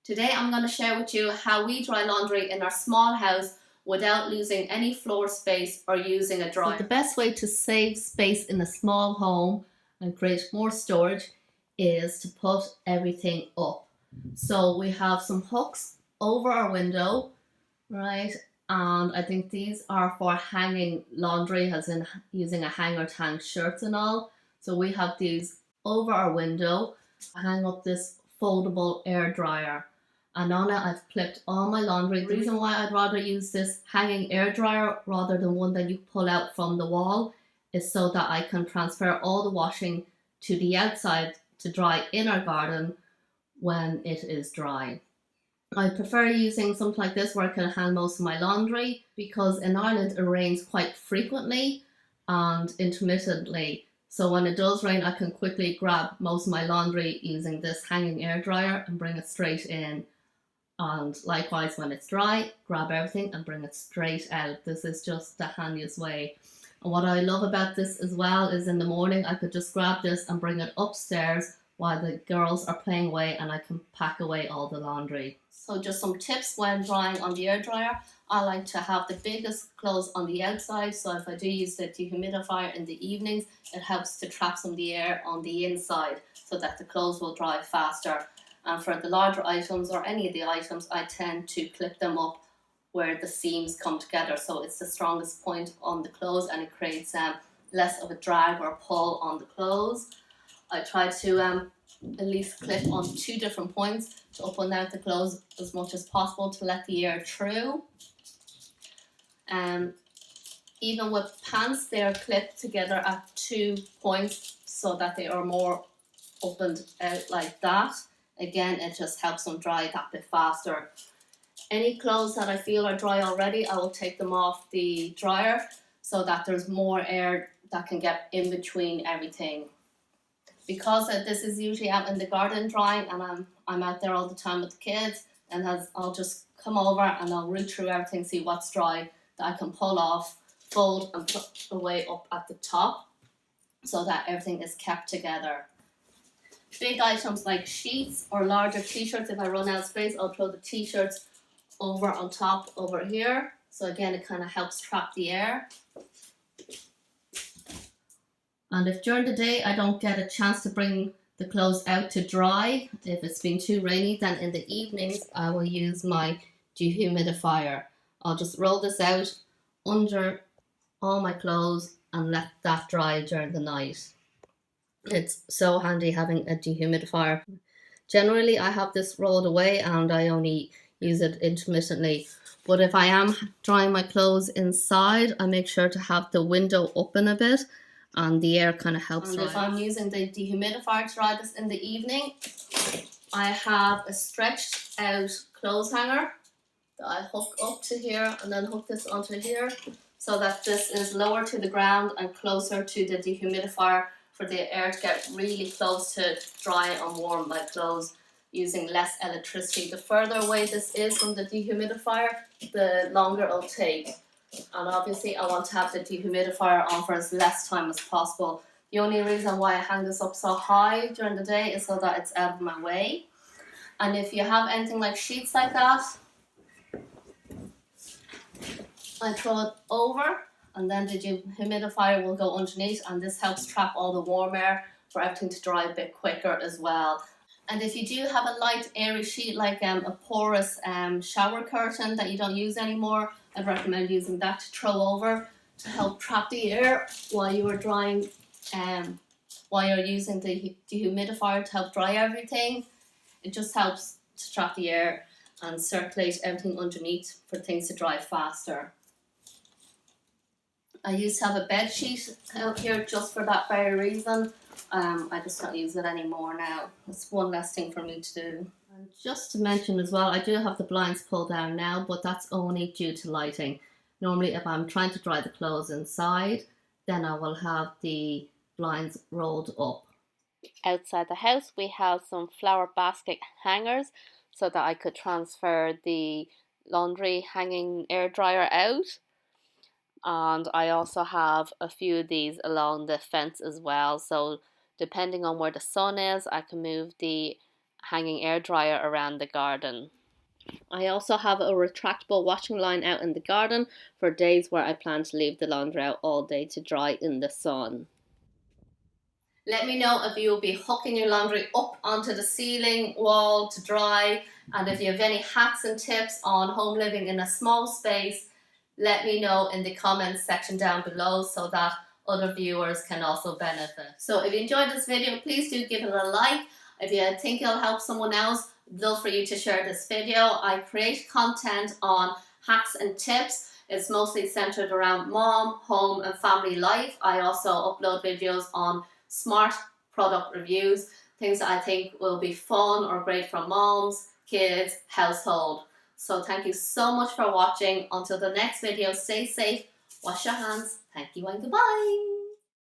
Today I'm going to share with you how we dry laundry in our small house without losing any floor space or using a dryer. So the best way to save space in a small home and create more storage is to put everything up. So we have some hooks over our window, right? And I think these are for hanging laundry, as in using a hanger to hang shirts and all. So we have these over our window. I hang up this foldable air dryer, and on it I've clipped all my laundry. The reason why I'd rather use this hanging air dryer rather than one that you pull out from the wall is so that I can transfer all the washing to the outside to dry in our garden when it is dry. I prefer using something like this where I can hang most of my laundry, because in Ireland it rains quite frequently and intermittently. So when it does rain, I can quickly grab most of my laundry using this hanging air dryer and bring it straight in. And likewise, when it's dry, grab everything and bring it straight out. This is just the handiest way. And what I love about this as well is in the morning I could just grab this and bring it upstairs while the girls are playing away, and I can pack away all the laundry. So just some tips when drying on the air dryer. I like to have the biggest clothes on the outside, so if I do use the dehumidifier in the evenings, it helps to trap some of the air on the inside so that the clothes will dry faster. And for the larger items or any of the items, I tend to clip them up where the seams come together, so it's the strongest point on the clothes and it creates less of a drag or pull on the clothes. I try to at least clip on 2 different points to up and down the clothes as much as possible to let the air through. Even with pants, they are clipped together at 2 points so that they are more opened out like that. Again, it just helps them dry that bit faster. Any clothes that I feel are dry already, I will take them off the dryer so that there's more air that can get in between everything. Because this is usually out in the garden drying, and I'm out there all the time with the kids, and I'll just come over and I'll root through everything, see what's dry that I can pull off, fold and put away up at the top so that everything is kept together. Big items like sheets or larger t-shirts, if I run out of space, I'll throw the t-shirts over on top over here. So again, it kind of helps trap the air. And if during the day I don't get a chance to bring the clothes out to dry, if it's been too rainy, then in the evenings I will use my dehumidifier. I'll just roll this out under all my clothes and let that dry during the night. It's so handy having a dehumidifier. Generally I have this rolled away and I only use it intermittently. But if I am drying my clothes inside, I make sure to have the window open a bit, and the air kind of helps. And if I'm using the dehumidifier to dry this in the evening, I have a stretched out clothes hanger that I hook up to here and then hook this onto here so that this is lower to the ground and closer to the dehumidifier for the air to get really close to dry and warm my clothes using less electricity. The further away this is from the dehumidifier, the longer it'll take. And obviously I want to have the dehumidifier on for as less time as possible. The only reason why I hang this up so high during the day is so that it's out of my way. And if you have anything like sheets like that, I throw it over and then the dehumidifier will go underneath, and this helps trap all the warm air for everything to dry a bit quicker as well. And if you do have a light airy sheet like a porous shower curtain that you don't use anymore, I'd recommend using that to throw over to help trap the air while you are drying, while you're using the dehumidifier to help dry everything. It just helps to trap the air and circulate everything underneath for things to dry faster. I used to have a bed sheet out here just for that very reason. I just don't use it anymore now. It's one less thing for me to do. And just to mention as well, I do have the blinds pulled down now, but that's only due to lighting. Normally if I'm trying to dry the clothes inside, then I will have the blinds rolled up. Outside the house we have some flower basket hangers so that I could transfer the laundry hanging air dryer out. And I also have a few of these along the fence as well, so depending on where the sun is, I can move the hanging air dryer around the garden. I also have a retractable washing line out in the garden for days where I plan to leave the laundry out all day to dry in the sun. Let me know if you'll be hooking your laundry up onto the ceiling wall to dry, and if you have any hacks and tips on home living in a small space, let me know in the comments section down below so that other viewers can also benefit. So if you enjoyed this video, please do give it a like. If you think it'll help someone else, I'd love for you to share this video. I create content on hacks and tips. It's mostly centered around mom, home and family life. I also upload videos on smart product reviews, things that I think will be fun or great for moms, kids, household. So thank you so much for watching. Until the next video, stay safe, wash your hands, thank you and goodbye.